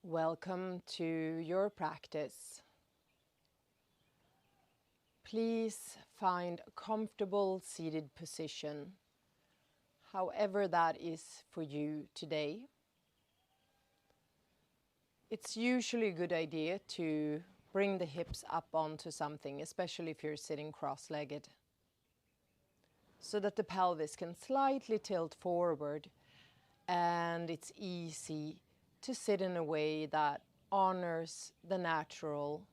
Welcome to your practice. Please find a comfortable seated position, however that is for you today. It's usually a good idea to bring the hips up onto something, especially if you're sitting cross-legged, so that the pelvis can slightly tilt forward and it's easy to sit in a way that honors the natural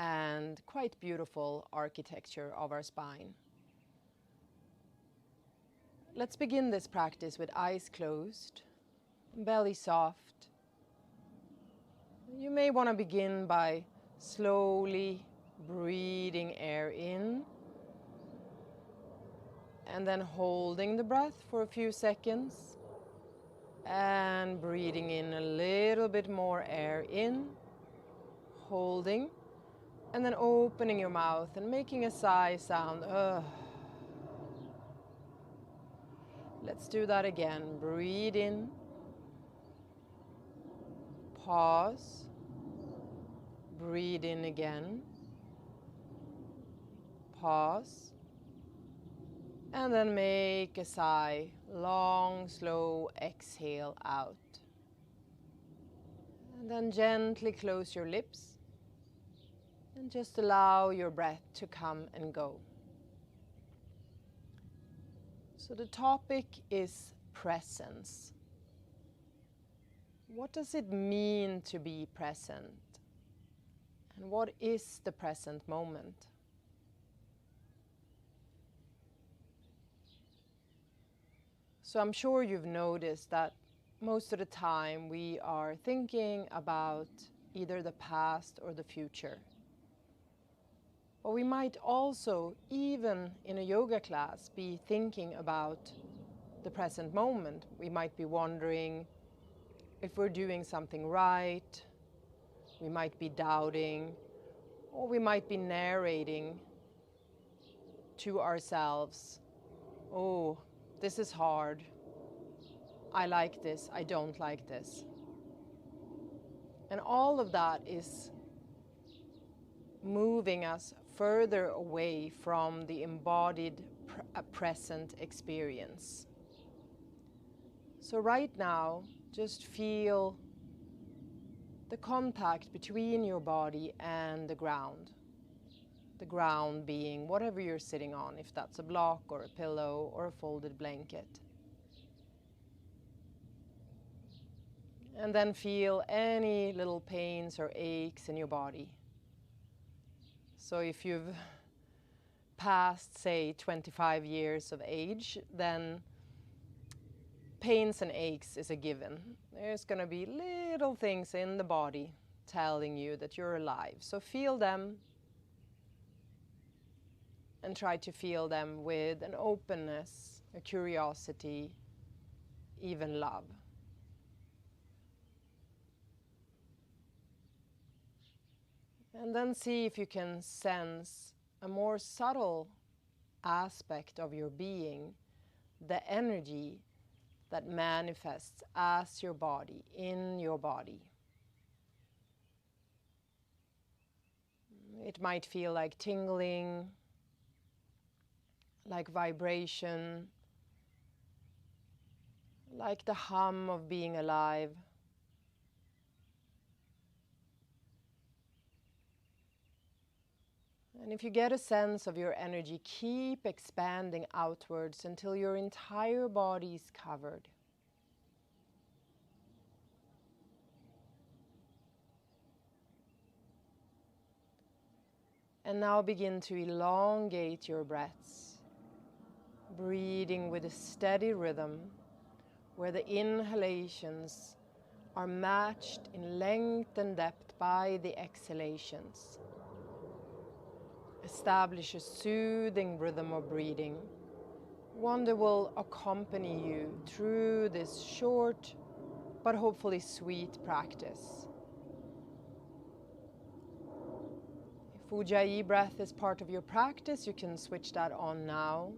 and quite beautiful architecture of our spine. Let's begin this practice with eyes closed, belly soft. You may want to begin by slowly breathing air in and then holding the breath for a few seconds and breathing in a little bit more air in, holding, and then opening your mouth and making a sigh sound. Let's do that again. Breathe in, pause, breathe in again, pause, and then make a sigh, long, slow exhale out. And then gently close your lips and just allow your breath to come and go. So the topic is presence. What does it mean to be present? And what is the present moment? So I'm sure you've noticed that most of the time we are thinking about either the past or the future. But we might also, even in a yoga class, be thinking about the present moment. We might be wondering if we're doing something right, we might be doubting, or we might be narrating to ourselves, oh, this is hard, I like this, I don't like this. And all of that is moving us further away from the embodied present experience. So right now, just feel the contact between your body and the ground. The ground being whatever you're sitting on, if that's a block or a pillow or a folded blanket. And then feel any little pains or aches in your body. So if you've passed, say, 25 years of age, then pains and aches is a given. There's going to be little things in the body telling you that you're alive. So feel them and try to feel them with an openness, a curiosity, even love. And then see if you can sense a more subtle aspect of your being, the energy that manifests as your body, in your body. It might feel like tingling, like vibration, like the hum of being alive. And if you get a sense of your energy, keep expanding outwards until your entire body is covered. And now begin to elongate your breaths, breathing with a steady rhythm where the inhalations are matched in length and depth by the exhalations. Establish a soothing rhythm of breathing, one that will accompany you through this short but hopefully sweet practice. If Ujjayi breath is part of your practice, you can switch that on now.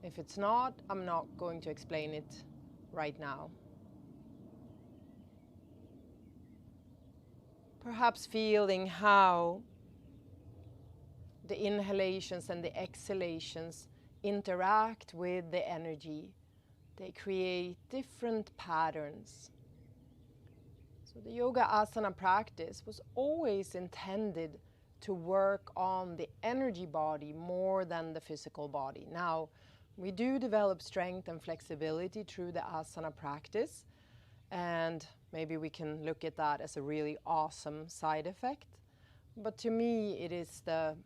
If it's not, I'm not going to explain it right now. Perhaps feeling how the inhalations and the exhalations interact with the energy. They create different patterns. So the yoga asana practice was always intended to work on the energy body more than the physical body. Now, we do develop strength and flexibility through the asana practice, and maybe we can look at that as a really awesome side effect. But to me, it is the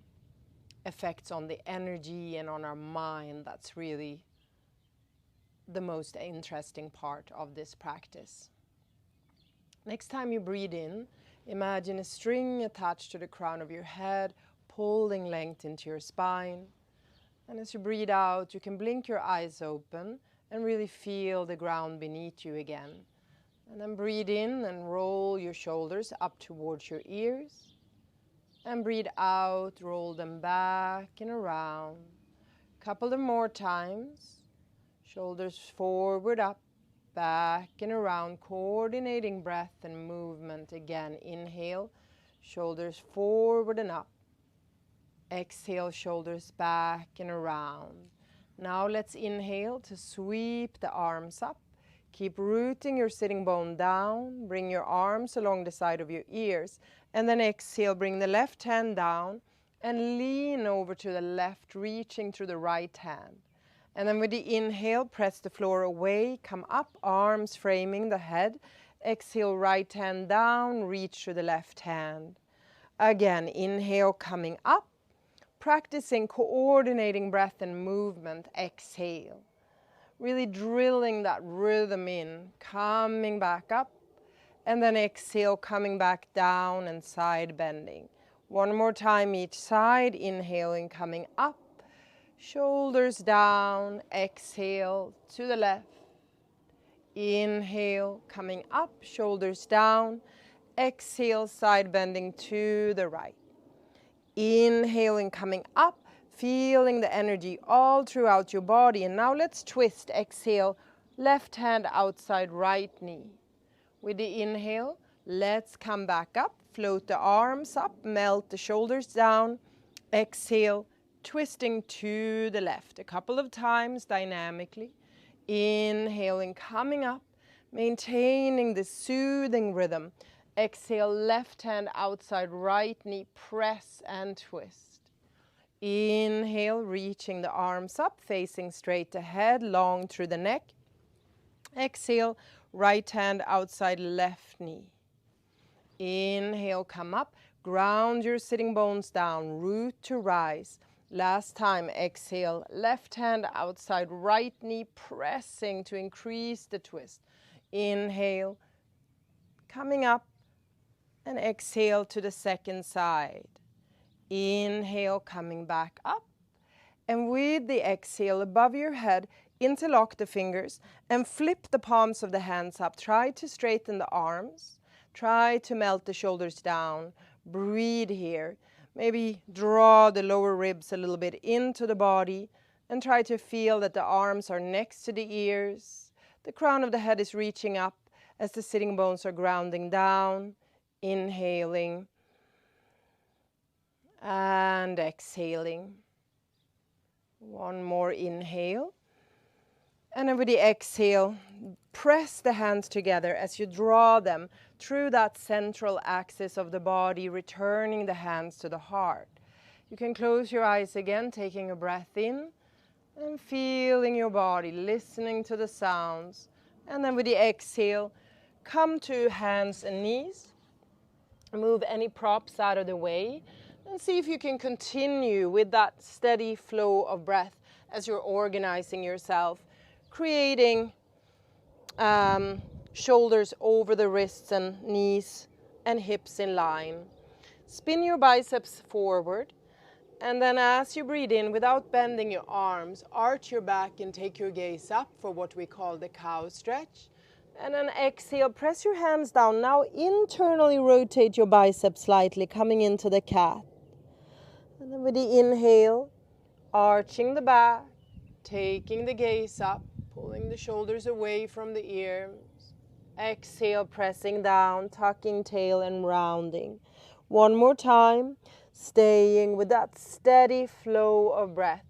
effects on the energy and on our mind that's really the most interesting part of this practice. Next time you breathe in, imagine a string attached to the crown of your head, pulling length into your spine. And as you breathe out, you can blink your eyes open and really feel the ground beneath you again. And then breathe in and roll your shoulders up towards your ears. And breathe out, roll them back and around. Couple of more times. Shoulders forward, up, back and around, coordinating breath and movement. Again, inhale, shoulders forward and up. Exhale, shoulders back and around. Now let's inhale to sweep the arms up. Keep rooting your sitting bone down. Bring your arms along the side of your ears. And then exhale, bring the left hand down and lean over to the left, reaching through the right hand. And then with the inhale, press the floor away, come up, arms framing the head. Exhale, right hand down, reach to the left hand. Again, inhale, coming up, practicing coordinating breath and movement. Exhale. Really drilling that rhythm in, coming back up, and then exhale, coming back down and side bending. One more time each side, inhaling, coming up, shoulders down, exhale to the left. Inhale, coming up, shoulders down, exhale, side bending to the right. Inhaling, coming up, feeling the energy all throughout your body. And now let's twist. Exhale, left hand outside right knee. With the inhale, let's come back up, float the arms up, melt the shoulders down. Exhale, twisting to the left. A couple of times dynamically. Inhaling, coming up, maintaining the soothing rhythm. Exhale, left hand outside right knee, press and twist. Inhale, reaching the arms up, facing straight ahead, long through the neck. Exhale, right hand outside left knee. Inhale, come up, ground your sitting bones down, root to rise. Last time, exhale, left hand outside right knee, pressing to increase the twist. Inhale, coming up, and exhale to the second side. Inhale, coming back up. And with the exhale above your head, interlock the fingers and flip the palms of the hands up. Try to straighten the arms. Try to melt the shoulders down. Breathe here. Maybe draw the lower ribs a little bit into the body and try to feel that the arms are next to the ears. The crown of the head is reaching up as the sitting bones are grounding down. Inhaling and exhaling. One more inhale. And then with the exhale, press the hands together as you draw them through that central axis of the body, returning the hands to the heart. You can close your eyes again, taking a breath in and feeling your body, listening to the sounds. And then with the exhale, come to hands and knees. Move any props out of the way and see if you can continue with that steady flow of breath as you're organizing yourself, creating shoulders over the wrists and knees and hips in line. Spin your biceps forward, and then as you breathe in, without bending your arms, arch your back and take your gaze up for what we call the cow stretch. And then exhale, press your hands down. Now internally rotate your biceps slightly, coming into the cat. And then with the inhale, arching the back, taking the gaze up, pulling the shoulders away from the ears. Exhale, pressing down, tucking tail and rounding. One more time, staying with that steady flow of breath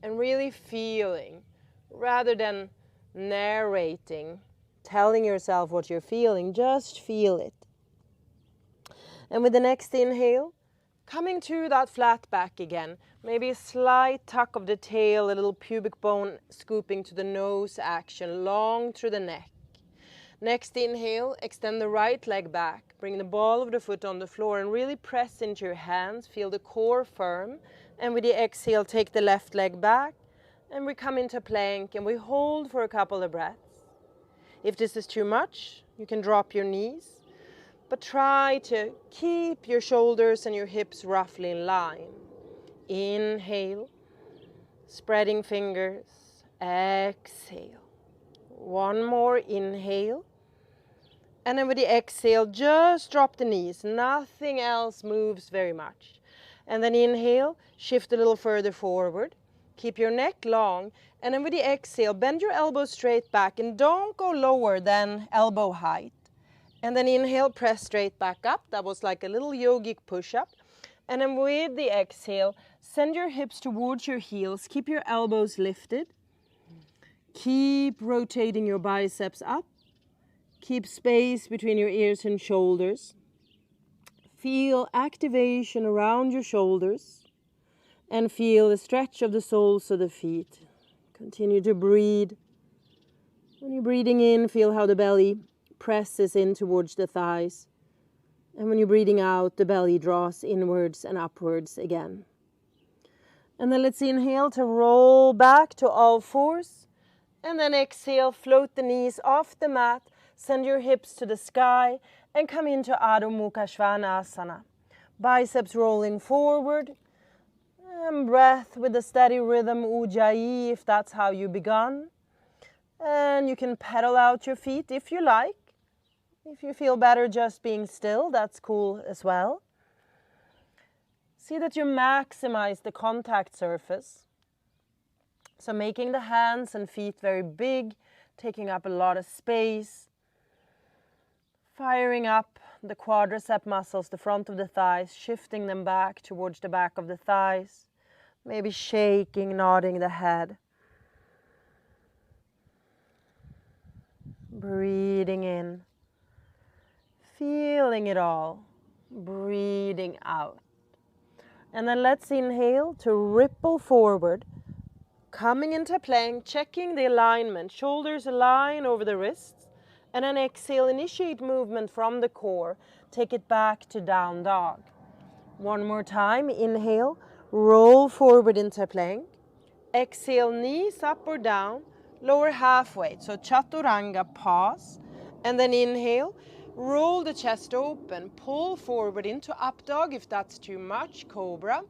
and really feeling, rather than narrating, telling yourself what you're feeling, just feel it. And with the next inhale, coming to that flat back again, maybe a slight tuck of the tail, a little pubic bone scooping to the nose action, long through the neck. Next inhale, extend the right leg back, bring the ball of the foot on the floor and really press into your hands, feel the core firm. And with the exhale, take the left leg back and we come into plank and we hold for a couple of breaths. If this is too much, you can drop your knees. But try to keep your shoulders and your hips roughly in line. Inhale, spreading fingers, exhale. One more inhale. And then with the exhale, just drop the knees. Nothing else moves very much. And then inhale, shift a little further forward. Keep your neck long. And then with the exhale, bend your elbows straight back and don't go lower than elbow height. And then inhale, press straight back up. That was like a little yogic push-up. And then with the exhale, send your hips towards your heels. Keep your elbows lifted. Keep rotating your biceps up. Keep space between your ears and shoulders. Feel activation around your shoulders. And feel the stretch of the soles of the feet. Continue to breathe. When you're breathing in, feel how the belly presses in towards the thighs. And when you're breathing out, the belly draws inwards and upwards again. And then let's inhale to roll back to all fours. And then exhale, float the knees off the mat. Send your hips to the sky and come into Adho Mukha Svanasana. Biceps rolling forward. And breath with a steady rhythm, Ujjayi, if that's how you begun. And you can pedal out your feet if you like. If you feel better just being still, that's cool as well. See that you maximize the contact surface. So making the hands and feet very big, taking up a lot of space. Firing up the quadricep muscles, the front of the thighs, shifting them back towards the back of the thighs. Maybe shaking, nodding the head. Breathing in. Feeling it all, breathing out. And then let's inhale to ripple forward, coming into plank, checking the alignment, shoulders align over the wrists, and then exhale, initiate movement from the core, take it back to down dog. One more time, inhale, roll forward into plank, exhale, knees up or down, lower halfway, so chaturanga, pause, and then inhale, roll the chest open, pull forward into up dog if that's too much, cobra.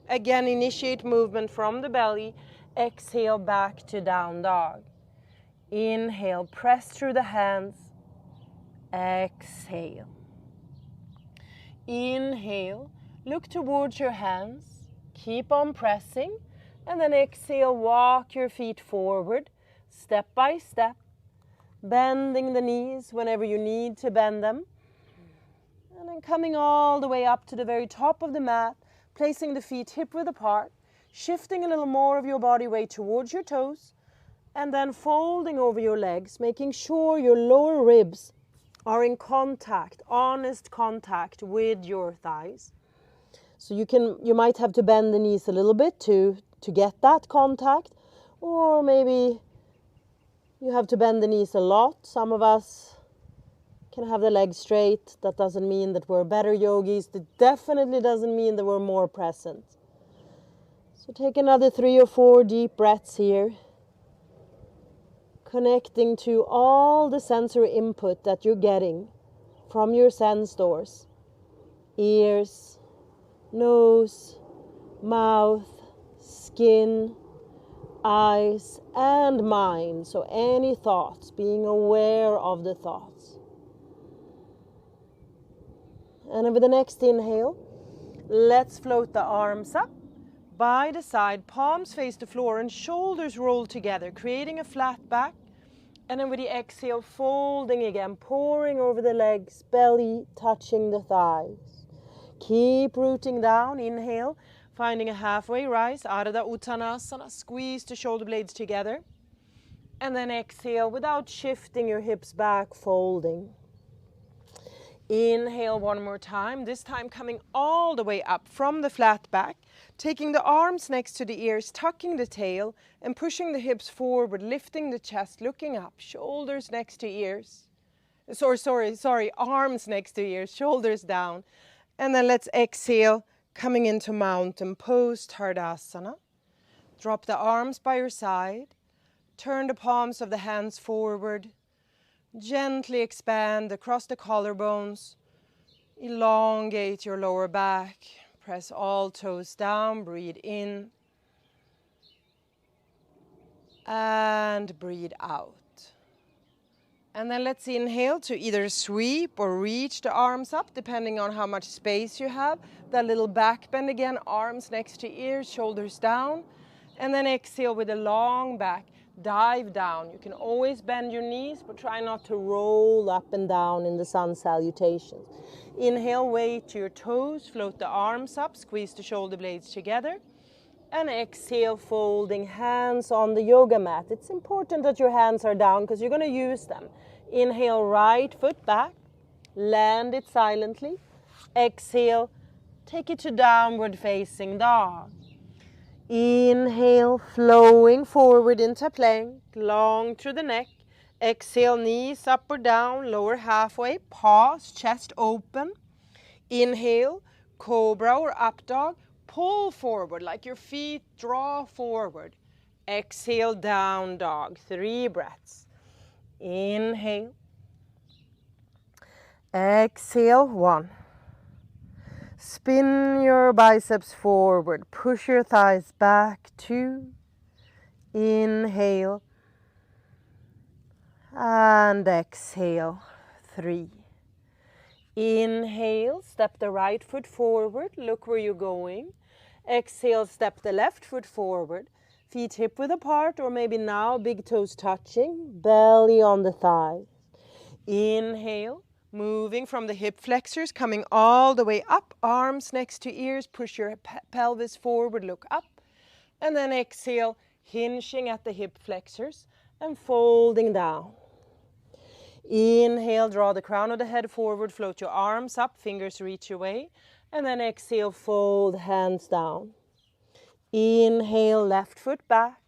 Again, initiate movement from the belly, exhale back to down dog. Inhale, press through the hands, exhale. Inhale, look towards your hands, keep on pressing, and then exhale, walk your feet forward, step by step. Bending the knees whenever you need to bend them. And then coming all the way up to the very top of the mat, placing the feet hip-width apart, shifting a little more of your body weight towards your toes, and then folding over your legs, making sure your lower ribs are in contact, honest contact with your thighs. So you might have to bend the knees a little bit to get that contact, or maybe you have to bend the knees a lot. Some of us can have the legs straight. That doesn't mean that we're better yogis. That definitely doesn't mean that we're more present. So take another 3 or 4 deep breaths here. Connecting to all the sensory input that you're getting from your sense doors. Ears, nose, mouth, skin, eyes and mind. So any thoughts, being aware of the thoughts. And with the next inhale, let's float the arms up by the side, palms face the floor and shoulders roll together, creating a flat back. And then with the exhale, folding again, pouring over the legs, belly touching the thighs. Keep rooting down, inhale, finding a halfway rise, Ardha Uttanasana, squeeze the shoulder blades together. And then exhale without shifting your hips back, folding. Inhale one more time, this time coming all the way up from the flat back, taking the arms next to the ears, tucking the tail and pushing the hips forward, lifting the chest, looking up, shoulders next to ears. Sorry, arms next to ears, shoulders down. And then let's exhale, coming into mountain pose, Tardasana. Drop the arms by your side, turn the palms of the hands forward, gently expand across the collarbones, elongate your lower back, press all toes down, breathe in and breathe out. And then let's inhale to either sweep or reach the arms up depending on how much space you have. That little back bend again, arms next to ears, shoulders down. And then exhale with a long back, dive down. You can always bend your knees, but try not to roll up and down in the sun salutations. Inhale, weight to your toes, float the arms up, squeeze the shoulder blades together. And exhale, folding hands on the yoga mat. It's important that your hands are down because you're going to use them. Inhale, right foot back, land it silently. Exhale, take it to downward facing dog. Inhale, flowing forward into plank, long through the neck. Exhale, knees up or down, lower halfway, pause, chest open. Inhale, cobra or up dog, pull forward like your feet draw forward. Exhale, down dog, 3 breaths. Inhale. Exhale, 1. Spin your biceps forward, push your thighs back, 2. Inhale. And exhale, 3. Inhale, step the right foot forward, look where you're going. Exhale, step the left foot forward, feet hip width apart or maybe now big toes touching, belly on the thighs. Inhale, moving from the hip flexors, coming all the way up, arms next to ears, push your pelvis forward, look up. And then exhale, hinging at the hip flexors and folding down. Inhale, draw the crown of the head forward, float your arms up, fingers reach away. And then exhale, fold hands down. Inhale, left foot back.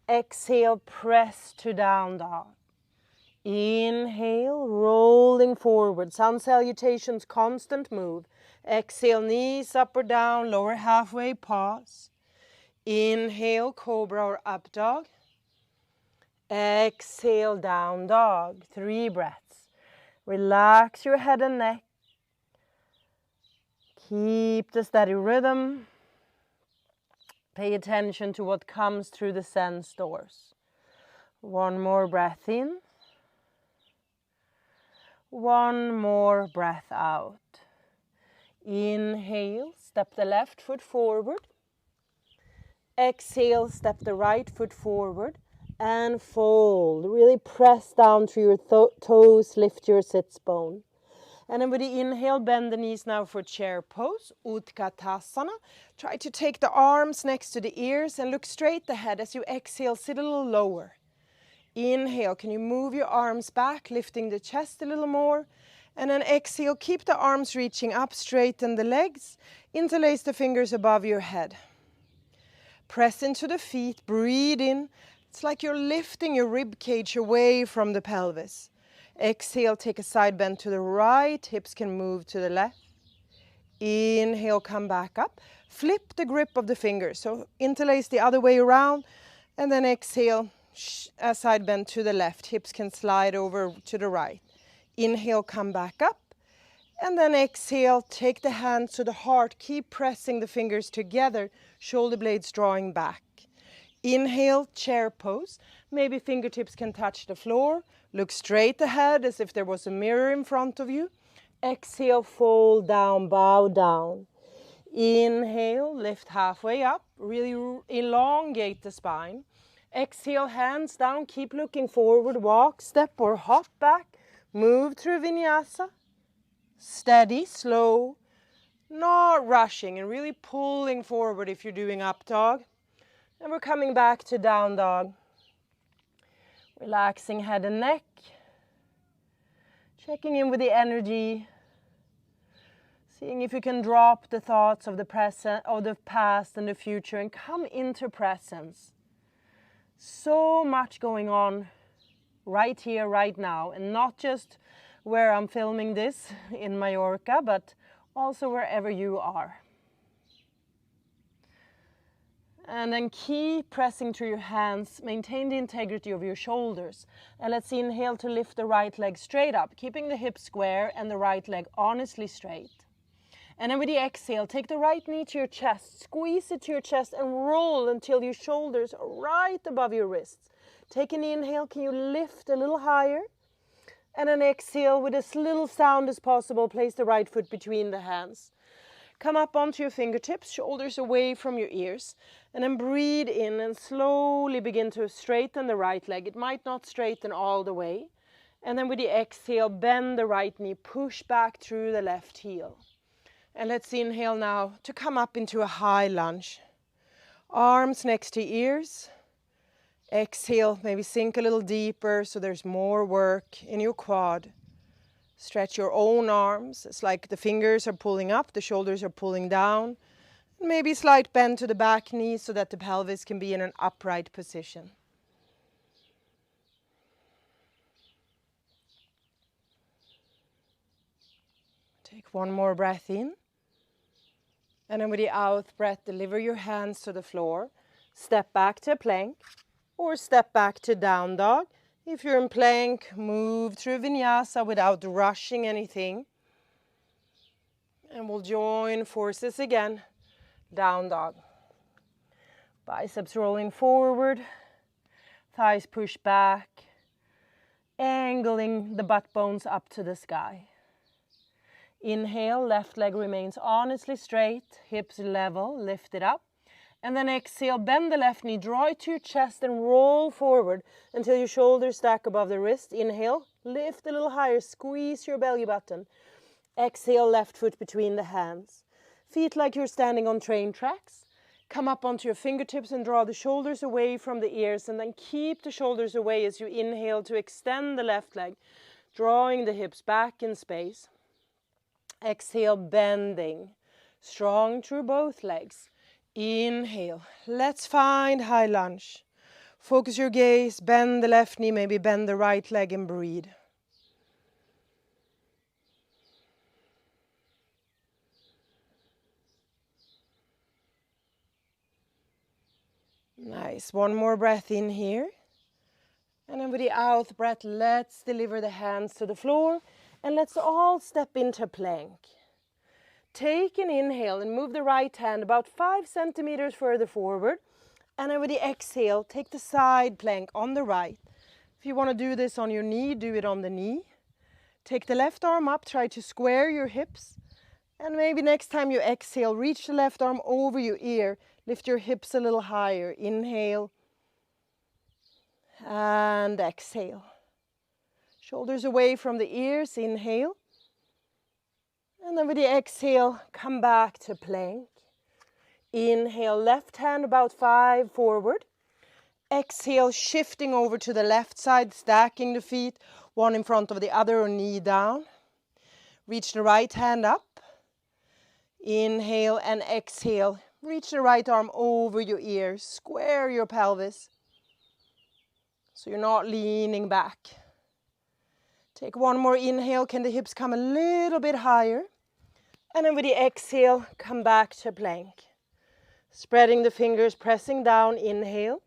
Exhale, press to down dog. Inhale, rolling forward. Sun salutations, constant move. Exhale, knees up or down, lower halfway, pause. Inhale, cobra or up dog. Exhale, down dog, 3 breaths. Relax your head and neck. Keep the steady rhythm. Pay attention to what comes through the sense doors. 1 more breath in. 1 more breath out. Inhale, step the left foot forward. Exhale, step the right foot forward. And fold. Really press down through your toes, lift your sits bone. And then with the inhale, bend the knees now for chair pose, Utkatasana. Try to take the arms next to the ears and look straight ahead. As you exhale, sit a little lower. Inhale, can you move your arms back, lifting the chest a little more? And then exhale, keep the arms reaching up, straighten the legs, interlace the fingers above your head. Press into the feet, breathe in. It's like you're lifting your rib cage away from the pelvis. Exhale, take a side bend to the right, hips can move to the left. Inhale, come back up. Flip the grip of the fingers, so interlace the other way around. And then exhale, a side bend to the left, hips can slide over to the right. Inhale, come back up. And then exhale, take the hands to the heart, keep pressing the fingers together, shoulder blades drawing back. Inhale, chair pose. Maybe fingertips can touch the floor. Look straight ahead as if there was a mirror in front of you. Exhale, fold down, bow down. Inhale, lift halfway up. Really elongate the spine. Exhale, hands down, keep looking forward, walk, step or hop back, move through vinyasa. Steady, slow, not rushing and really pulling forward if you're doing up dog. And we're coming back to down dog. Relaxing head and neck. Checking in with the energy. Seeing if you can drop the thoughts of the present, of the past and the future and come into presence. So much going on right here, right now, and not just where I'm filming this in Mallorca, but also wherever you are. And then keep pressing through your hands, maintain the integrity of your shoulders. And let's inhale to lift the right leg straight up, keeping the hips square and the right leg honestly straight. And then with the exhale, take the right knee to your chest, squeeze it to your chest and roll until your shoulders are right above your wrists. Take an inhale, can you lift a little higher? And then exhale with as little sound as possible, place the right foot between the hands. Come up onto your fingertips, shoulders away from your ears. And then breathe in and slowly begin to straighten the right leg. It might not straighten all the way. And then with the exhale, bend the right knee, push back through the left heel. And let's inhale now to come up into a high lunge. Arms next to ears. Exhale, maybe sink a little deeper so there's more work in your quad. Stretch your own arms. It's like the fingers are pulling up, the shoulders are pulling down. Maybe slight bend to the back knee so that the pelvis can be in an upright position. Take one more breath in. And then with the out breath, deliver your hands to the floor. Step back to plank or step back to down dog. If you're in plank, move through vinyasa without rushing anything. And we'll join forces again. Down dog. Biceps rolling forward. Thighs push back. Angling the butt bones up to the sky. Inhale, left leg remains honestly straight, hips level, lift it up. And then exhale, bend the left knee, draw it to your chest and roll forward until your shoulders stack above the wrist. Inhale, lift a little higher, squeeze your belly button. Exhale, left foot between the hands. Feet like you're standing on train tracks. Come up onto your fingertips and draw the shoulders away from the ears and then keep the shoulders away as you inhale to extend the left leg, drawing the hips back in space. Exhale, bending, strong through both legs. Inhale, let's find high lunge. Focus your gaze, bend the left knee, maybe bend the right leg and breathe. Nice, one more breath in here. And then with the out breath, let's deliver the hands to the floor. And let's all step into plank. Take an inhale and move the right hand about 5 centimeters further forward. And then with the exhale, take the side plank on the right. If you want to do this on your knee, do it on the knee. Take the left arm up, try to square your hips. And maybe next time you exhale, reach the left arm over your ear. Lift your hips a little higher. Inhale. And exhale. Shoulders away from the ears, inhale. And then with the exhale, come back to plank. Inhale, left hand about 5 forward. Exhale, shifting over to the left side, stacking the feet, one in front of the other or knee down. Reach the right hand up. Inhale and exhale. Reach the right arm over your ears. Square your pelvis. So you're not leaning back. Take one more inhale. Can the hips come a little bit higher? And then with the exhale, come back to plank. Spreading the fingers, pressing down, inhale.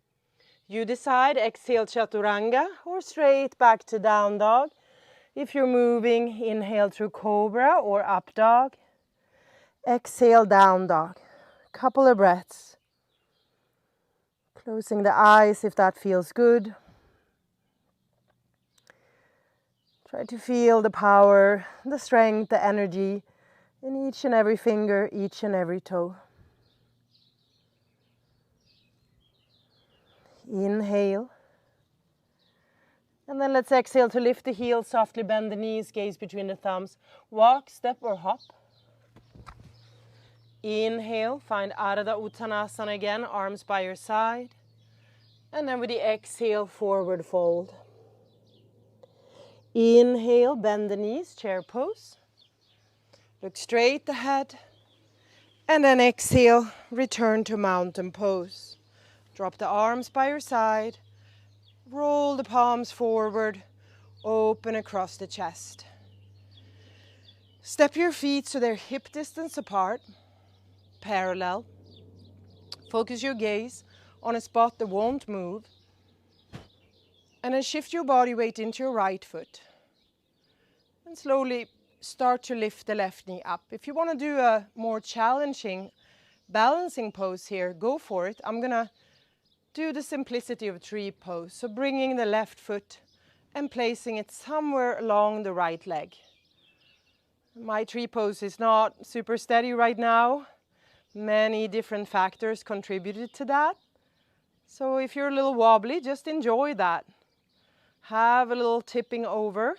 You decide, exhale chaturanga or straight back to down dog. If you're moving, inhale through cobra or up dog. Exhale, down dog. Couple of breaths. Closing the eyes if that feels good. Try to feel the power, the strength, the energy in each and every finger, each and every toe. Inhale. And then let's exhale to lift the heels, softly bend the knees, gaze between the thumbs. Walk, step or hop. Inhale, find Ardha Uttanasana again, arms by your side. And then with the exhale, forward fold. Inhale, bend the knees, chair pose. Look straight ahead. And then exhale, return to mountain pose. Drop the arms by your side. Roll the palms forward, open across the chest. Step your feet so they're hip distance apart, parallel. Focus your gaze on a spot that won't move. And then shift your body weight into your right foot. And slowly start to lift the left knee up. If you want to do a more challenging balancing pose here, go for it. I'm going to do the simplicity of tree pose. So bringing the left foot and placing it somewhere along the right leg. My tree pose is not super steady right now. Many different factors contributed to that. So if you're a little wobbly, just enjoy that. Have a little tipping over.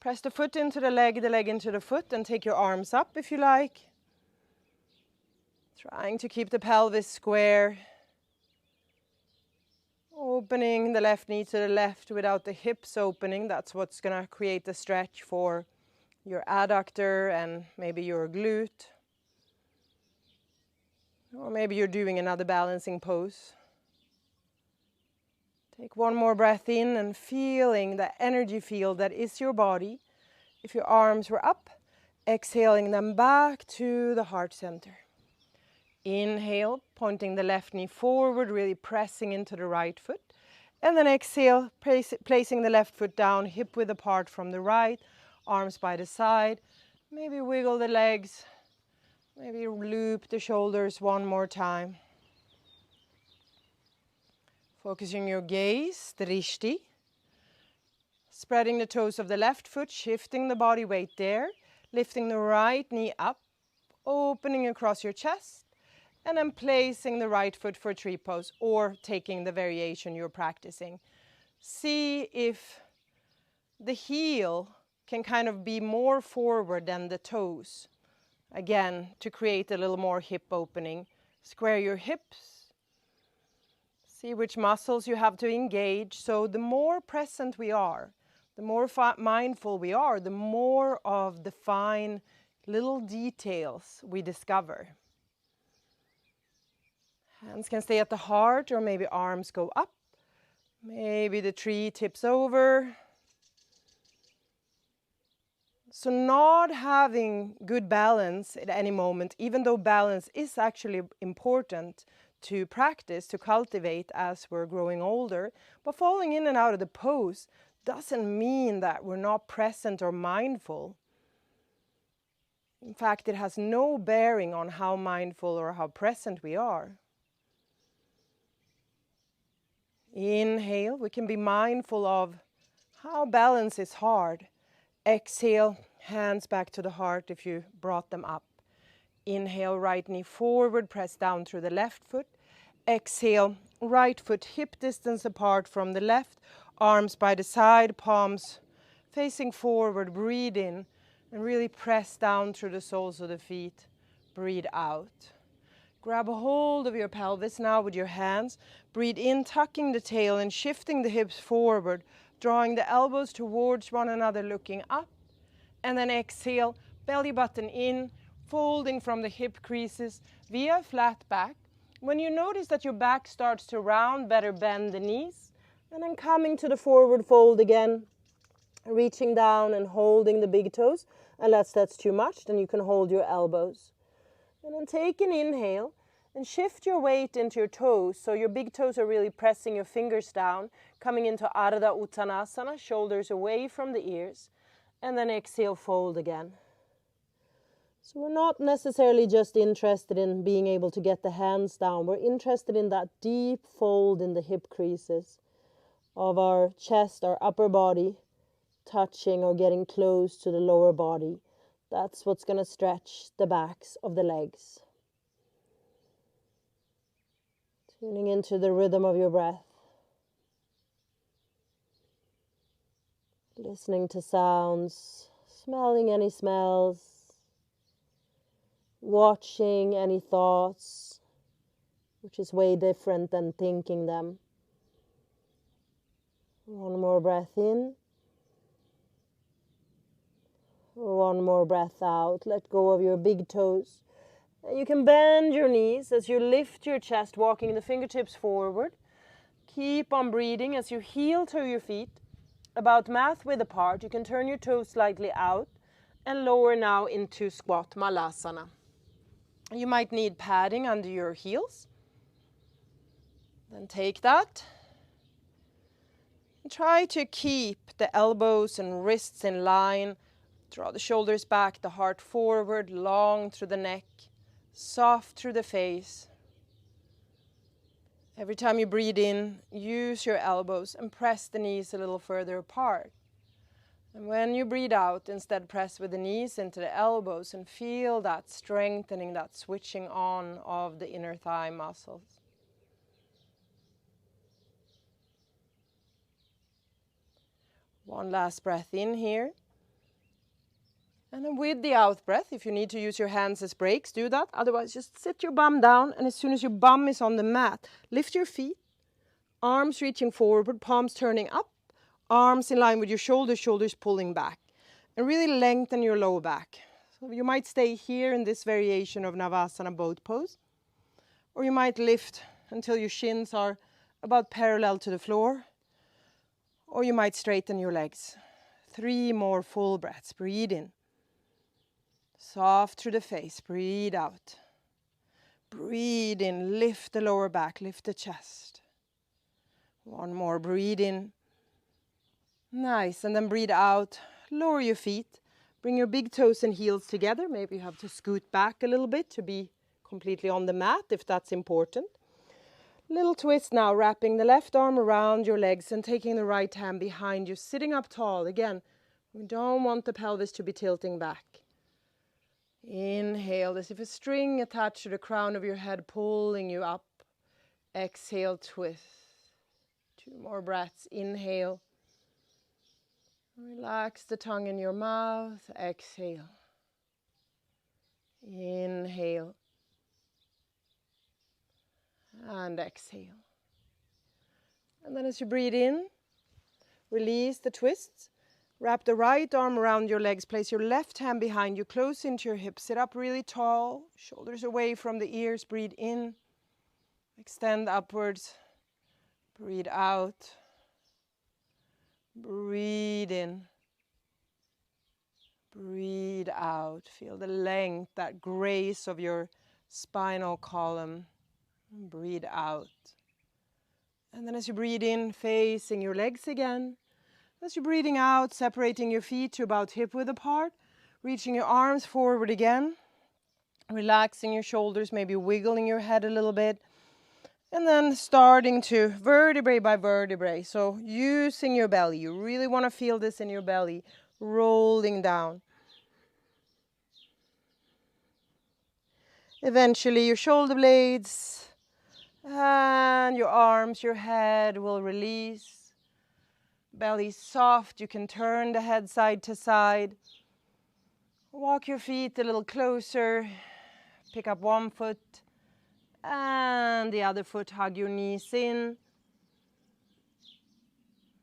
Press the foot into the leg into the foot, and take your arms up if you like. Trying to keep the pelvis square. Opening the left knee to the left without the hips opening. That's what's going to create the stretch for your adductor and maybe your glute. Or maybe you're doing another balancing pose. Take one more breath in and feeling the energy field that is your body. If your arms were up, exhaling them back to the heart center. Inhale, pointing the left knee forward, really pressing into the right foot. And then exhale, placing the left foot down, hip width apart from the right, arms by the side. Maybe wiggle the legs, maybe loop the shoulders one more time. Focusing your gaze, drishti. Spreading the toes of the left foot, shifting the body weight there, lifting the right knee up, opening across your chest. And then placing the right foot for tree pose or taking the variation you're practicing. See if the heel can kind of be more forward than the toes. Again, to create a little more hip opening. Square your hips. See which muscles you have to engage. So the more present we are, the more mindful we are, the more of the fine little details we discover. Hands can stay at the heart, or maybe arms go up. Maybe the tree tips over. So not having good balance at any moment, even though balance is actually important to practice, to cultivate as we're growing older, but falling in and out of the pose doesn't mean that we're not present or mindful. In fact, it has no bearing on how mindful or how present we are. Inhale, we can be mindful of how balance is hard. Exhale, hands back to the heart if you brought them up. Inhale, right knee forward, press down through the left foot. Exhale, right foot hip distance apart from the left, arms by the side, palms facing forward. Breathe in and really press down through the soles of the feet. Breathe out. Grab a hold of your pelvis now with your hands. Breathe in, tucking the tail and shifting the hips forward, drawing the elbows towards one another, looking up. And then exhale, belly button in, folding from the hip creases via flat back. When you notice that your back starts to round, better bend the knees. And then coming to the forward fold again, reaching down and holding the big toes. Unless that's too much, then you can hold your elbows. And then take an inhale and shift your weight into your toes. So your big toes are really pressing your fingers down, coming into Ardha Uttanasana, shoulders away from the ears. And then exhale, fold again. So we're not necessarily just interested in being able to get the hands down. We're interested in that deep fold in the hip creases of our chest, our upper body, touching or getting close to the lower body. That's what's going to stretch the backs of the legs. Tuning into the rhythm of your breath. Listening to sounds, smelling any smells, watching any thoughts, which is way different than thinking them. One more breath in. One more breath out. Let go of your big toes. And you can bend your knees as you lift your chest, walking the fingertips forward. Keep on breathing as you heel to your feet. About math width apart, you can turn your toes slightly out and lower now into squat malasana. You might need padding under your heels. Then take that. And try to keep the elbows and wrists in line. Draw the shoulders back, the heart forward, long through the neck, soft through the face. Every time you breathe in, use your elbows and press the knees a little further apart. And when you breathe out, instead press with the knees into the elbows and feel that strengthening, that switching on of the inner thigh muscles. One last breath in here. And then with the out breath, if you need to use your hands as brakes, do that. Otherwise, just sit your bum down, and as soon as your bum is on the mat, lift your feet, arms reaching forward, palms turning up, arms in line with your shoulders, shoulders pulling back. And really lengthen your lower back. So you might stay here in this variation of Navasana boat pose, or you might lift until your shins are about parallel to the floor, or you might straighten your legs. 3 more full breaths. Breathe in. Soft through the face, breathe out. Breathe in, lift the lower back, lift the chest. One more, breathe in. Nice, and then breathe out. Lower your feet. Bring your big toes and heels together. Maybe you have to scoot back a little bit to be completely on the mat if that's important. Little twist now, wrapping the left arm around your legs and taking the right hand behind you, sitting up tall. Again, we don't want the pelvis to be tilting back. Inhale as if a string attached to the crown of your head pulling you up. Exhale, twist. 2 more breaths. Inhale. Relax the tongue in your mouth. Exhale. Inhale. And exhale. And then as you breathe in, release the twists. Wrap the right arm around your legs. Place your left hand behind you, close into your hips. Sit up really tall, shoulders away from the ears. Breathe in. Extend upwards. Breathe out. Breathe in. Breathe out. Feel the length, that grace of your spinal column. Breathe out. And then as you breathe in, facing your legs again. As you're breathing out, separating your feet to about hip width apart, reaching your arms forward again, relaxing your shoulders, maybe wiggling your head a little bit, and then starting to vertebrae by vertebrae. So using your belly, you really want to feel this in your belly, rolling down. Eventually your shoulder blades and your arms, your head will release. Belly soft, you can turn the head side to side. Walk your feet a little closer. Pick up one foot and the other foot, hug your knees in.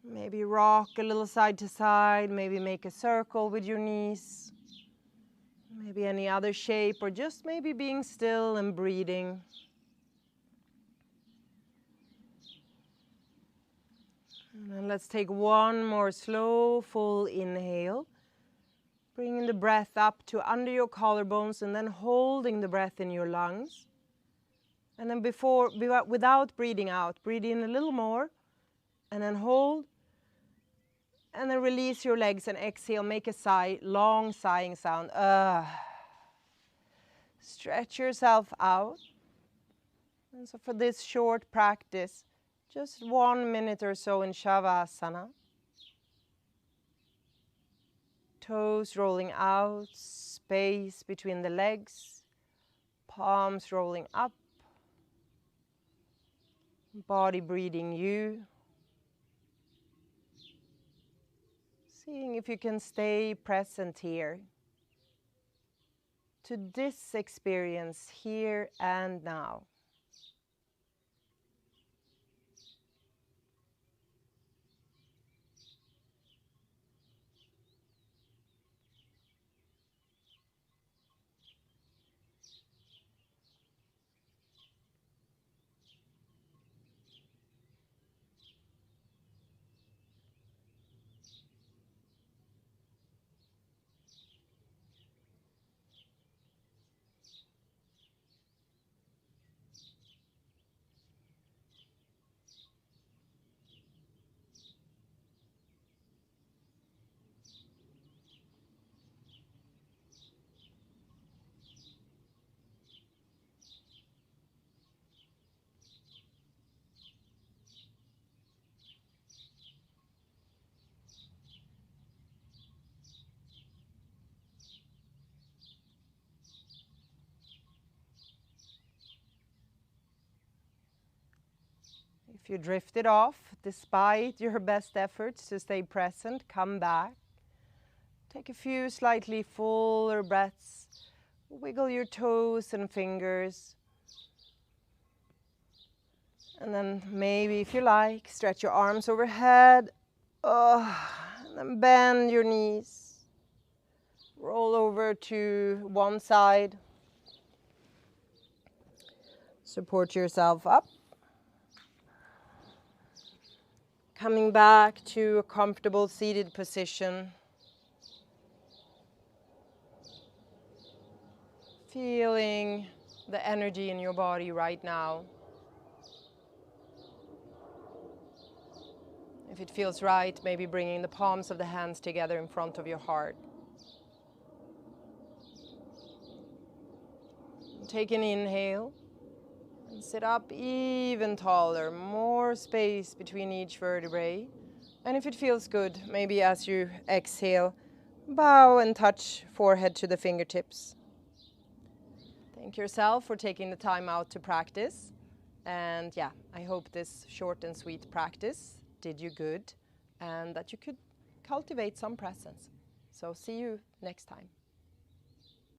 Maybe rock a little side to side, maybe make a circle with your knees. Maybe any other shape, or just maybe being still and breathing. And let's take one more slow, full inhale. Bringing the breath up to under your collarbones and then holding the breath in your lungs. And then without breathing out, breathe in a little more and then hold. And then release your legs and exhale. Make a sigh, long sighing sound. Stretch yourself out. And so for this short practice, just 1 minute or so in Shavasana. Toes rolling out, space between the legs, palms rolling up. body breathing you. Seeing if you can stay present here to this experience here and now. If you drifted off, despite your best efforts to stay present, come back. Take a few slightly fuller breaths. Wiggle your toes and fingers. And then maybe, if you like, stretch your arms overhead. And then bend your knees. Roll over to one side. Support yourself up. Coming back to a comfortable seated position. Feeling the energy in your body right now. If it feels right, maybe bringing the palms of the hands together in front of your heart. Take an inhale and sit up even taller, more space between each vertebrae. And if it feels good, maybe as you exhale, bow and touch forehead to the fingertips. Thank yourself for taking the time out to practice. And yeah, I hope this short and sweet practice did you good and that you could cultivate some presence. So see you next time.